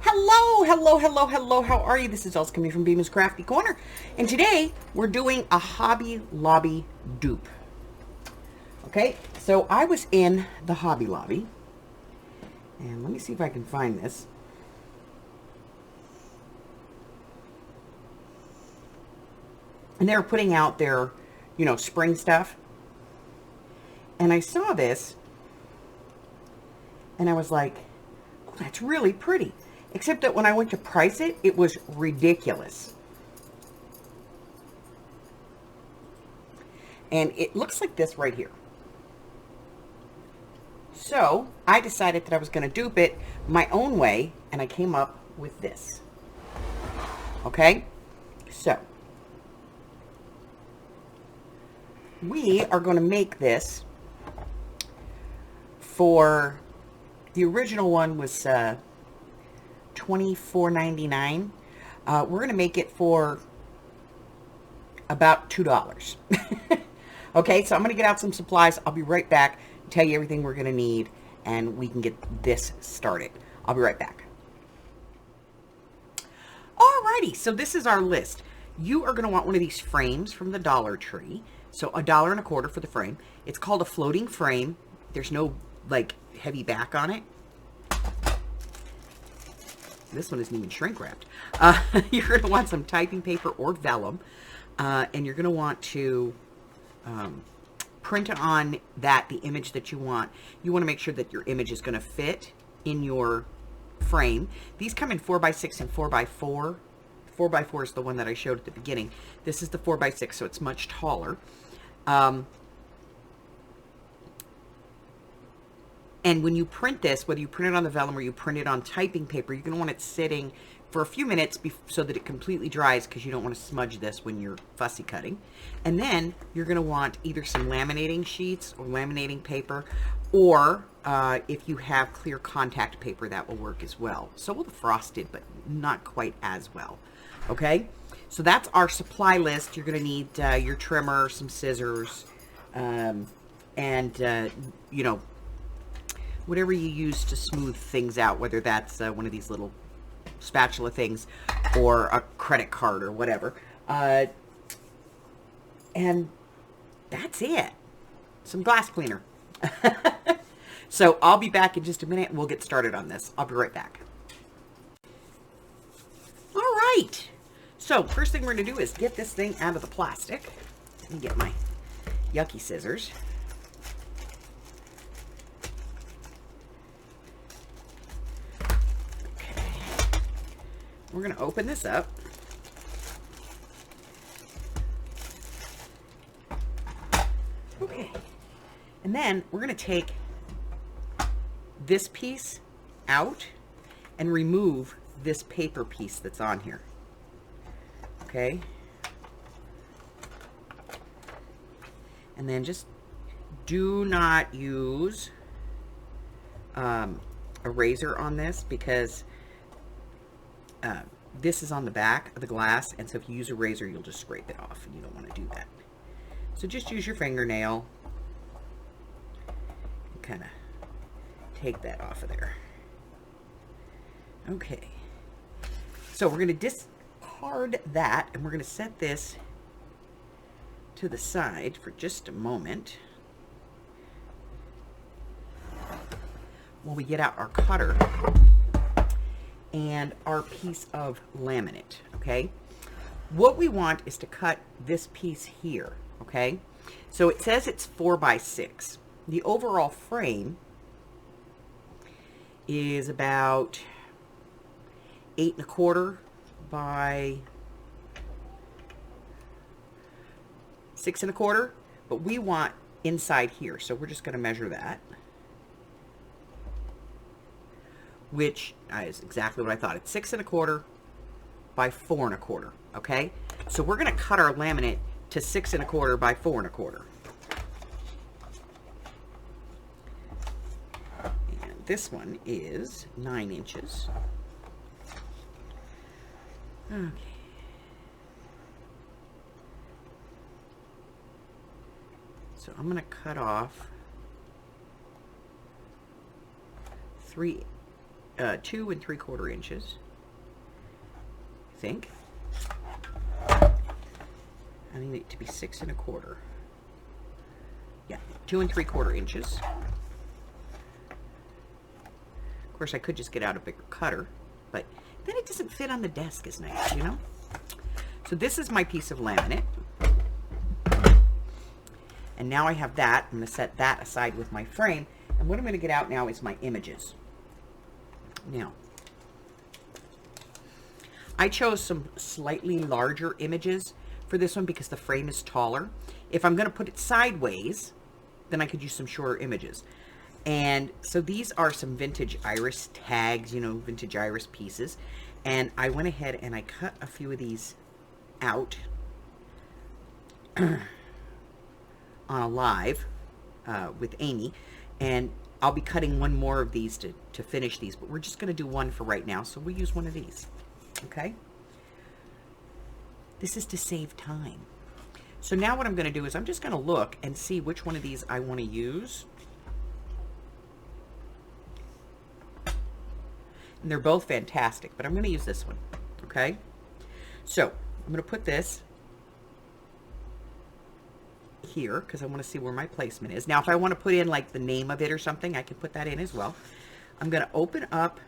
Hello, hello, hello, hello. How are you? This is Els coming from Bemis Crafty Corner. And today we're doing a Hobby Lobby dupe. Okay, so I was in the Hobby Lobby. And let me see if I can find this. And they were putting out their, spring stuff. And I saw this. And I was like, oh, that's really pretty. Except that when I went to price it, it was ridiculous. And it looks like this right here. So I decided that I was going to dupe it my own way, and I came up with this. Okay, so we are going to make this for, the original one was $24.99. We're going to make it for about $2. Okay, so I'm going to get out some supplies. I'll be right back, tell you everything we're going to need, and we can get this started. I'll be right back. Alrighty, so this is our list. You are going to want one of these frames from the Dollar Tree. So $1.25 for the frame. It's called a floating frame. There's no heavy back on it. This one isn't even shrink wrapped. You're going to want some typing paper or vellum, and you're going to want to print on that the image that you want. You want to make sure that your image is going to fit in your frame. These come in 4x6 and 4x4. 4x4 is the one that I showed at the beginning. This is the 4x6, so it's much taller. And when you print this, whether you print it on the vellum or you print it on typing paper, you're going to want it sitting for a few minutes so that it completely dries, because you don't want to smudge this when you're fussy cutting. And then you're going to want either some laminating sheets or laminating paper, or if you have clear contact paper, that will work as well. So will the frosted, but not quite as well. Okay, so that's our supply list. You're going to need your trimmer, some scissors, and whatever you use to smooth things out, whether that's one of these little spatula things or a credit card or whatever. And that's it. Some glass cleaner. So I'll be back in just a minute and we'll get started on this. I'll be right back. All right. So first thing we're going to do is get this thing out of the plastic. Let me get my yucky scissors. We're going to open this up. Okay. And then we're going to take this piece out and remove this paper piece that's on here. Okay. And then just do not use a razor on this, because this is on the back of the glass, and so if you use a razor, you'll just scrape it off, and you don't want to do that. So just use your fingernail and kind of take that off of there. Okay, so we're going to discard that, and we're going to set this to the side for just a moment while we get out our cutter and our piece of laminate. Okay, what we want is to cut this piece here. Okay, so it says it's 4x6. The overall frame is about 8 1/4 by 6 1/4, but we want inside here, so we're just going to measure that, which is exactly what I thought. It's 6 1/4 by 4 1/4. Okay, so we're going to cut our laminate to 6 1/4 by 4 1/4. And this one is 9 inches. Okay. So I'm going to cut off 3 2 3/4 inches, I think. I need it to be 6 1/4. Yeah, 2 3/4 inches. Of course, I could just get out a bigger cutter, but then it doesn't fit on the desk as nice, you know? So this is my piece of laminate. And now I have that. I'm going to set that aside with my frame. And what I'm going to get out now is my images. Now, I chose some slightly larger images for this one because the frame is taller. If I'm going to put it sideways, then I could use some shorter images. And so these are some vintage iris tags, you know, vintage iris pieces. And I went ahead and I cut a few of these out on a live with Amy. And I'll be cutting one more of these to finish these, but we're just going to do one for right now. So we'll use one of these, okay? This is to save time. So now what I'm going to do is I'm just going to look and see which one of these I want to use. And they're both fantastic, but I'm going to use this one, okay? So I'm going to put this here because I want to see where my placement is. Now, if I want to put in like the name of it or something, I can put that in as well. I'm going to open up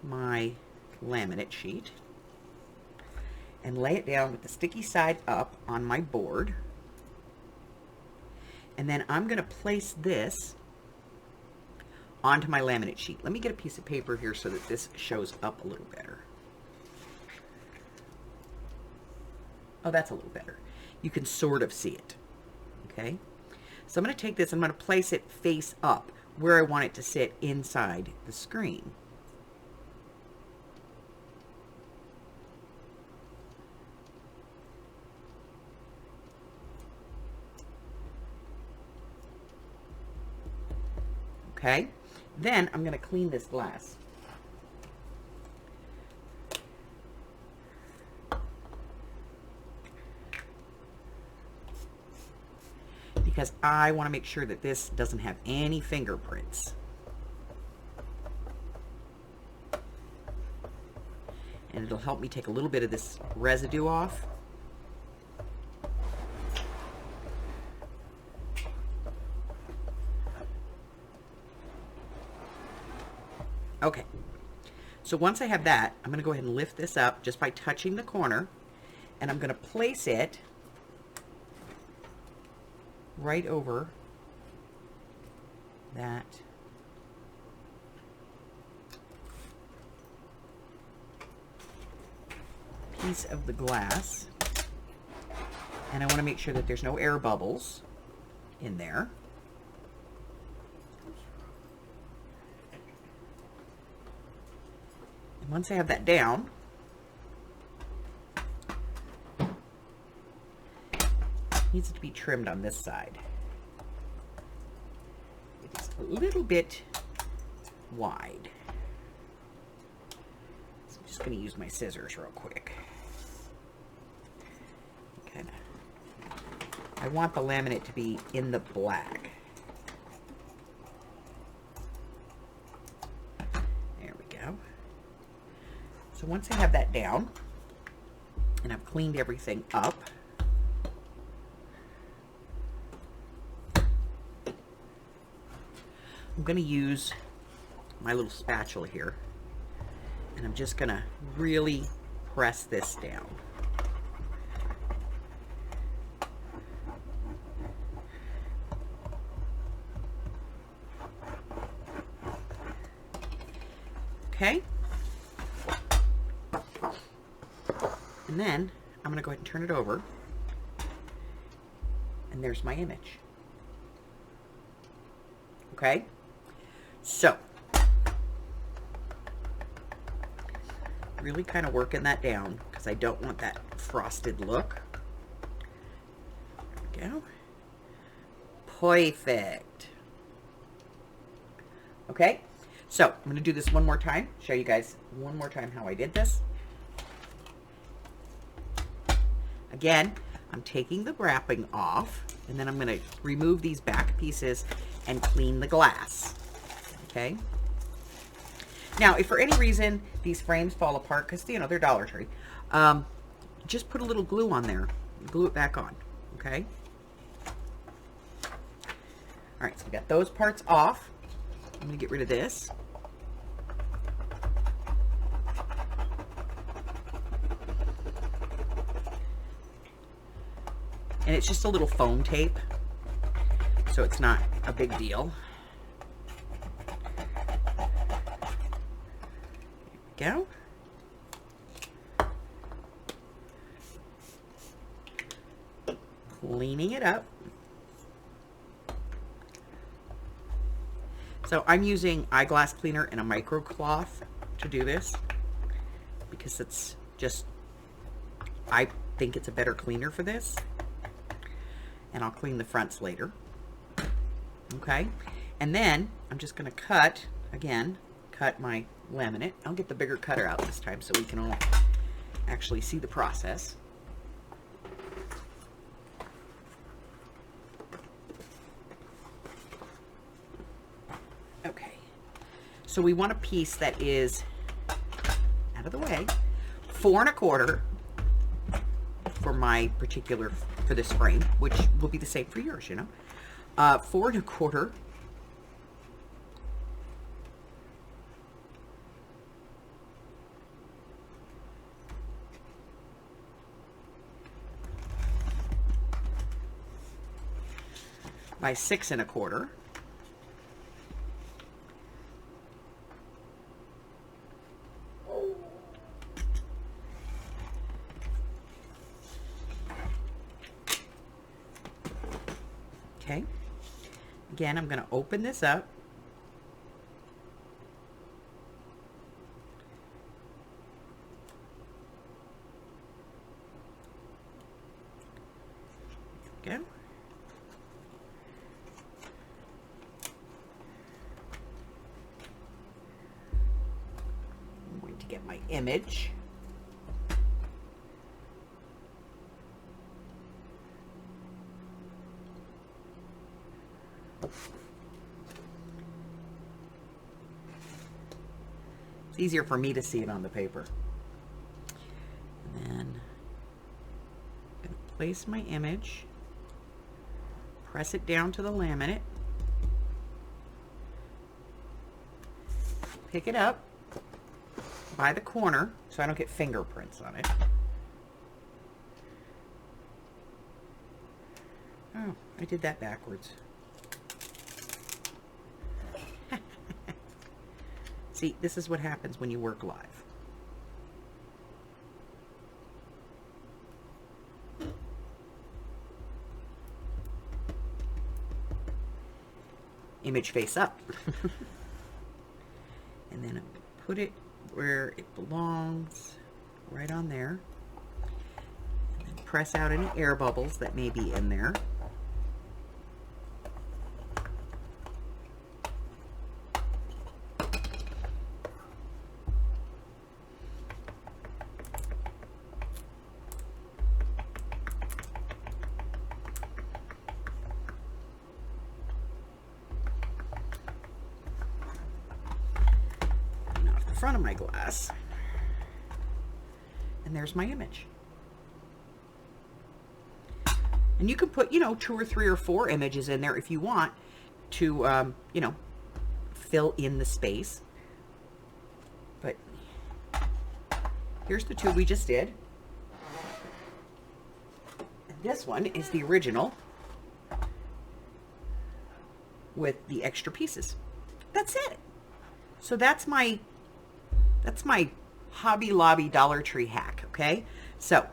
my laminate sheet and lay it down with the sticky side up on my board. And then I'm going to place this onto my laminate sheet. Let me get a piece of paper here so that this shows up a little better. Oh, that's a little better. You can sort of see it. Okay? So I'm going to take this, I'm going to place it face up where I want it to sit inside the screen. Okay? Then I'm going to clean this glass. Because I want to make sure that this doesn't have any fingerprints. And it'll help me take a little bit of this residue off. Okay, so once I have that, I'm going to go ahead and lift this up just by touching the corner, and I'm going to place it right over that piece of the glass, and I want to make sure that there's no air bubbles in there. Once I have that down, it needs to be trimmed on this side. It is a little bit wide. So I'm just going to use my scissors real quick. I want the laminate to be in the black. There we go. So once I have that down, and I've cleaned everything up, I'm going to use my little spatula here, and I'm just going to really press this down. Okay? And then I'm going to go ahead and turn it over. And there's my image. Okay? So, really kind of working that down because I don't want that frosted look. There we go. Perfect. Okay? So, I'm going to do this one more time. Show you guys one more time how I did this. Again, I'm taking the wrapping off, and then I'm going to remove these back pieces and clean the glass. Okay? Now, if for any reason these frames fall apart, because, you know, they're Dollar Tree, just put a little glue on there. Glue it back on, okay? All right, so we got those parts off. I'm going to get rid of this. And it's just a little foam tape, so it's not a big deal. There we go. Cleaning it up. So I'm using eyeglass cleaner and a micro cloth to do this because it's just, I think it's a better cleaner for this. And I'll clean the fronts later. Okay. And then I'm just going to cut, again, cut my laminate. I'll get the bigger cutter out this time so we can all actually see the process. Okay. So we want a piece that is, out of the way, 4 1/4 for my particular, for this frame, which will be the same for yours, you know. 4 1/4 by 6 1/4. Okay. Again, I'm going to open this up. There we go. I'm going to get my image. It's easier for me to see it on the paper. And then I'm going to place my image, press it down to the laminate, pick it up by the corner so I don't get fingerprints on it. Oh, I did that backwards. See, this is what happens when you work live. Image face up. And then put it where it belongs, right on there. And then press out any air bubbles that may be in there. Front of my glass, and there's my image. And you can put, you know, 2 or 3 or 4 images in there if you want to, you know, fill in the space. But here's the 2 we just did. And this one is the original with the extra pieces. That's it. So that's my Hobby Lobby Dollar Tree hack, okay? So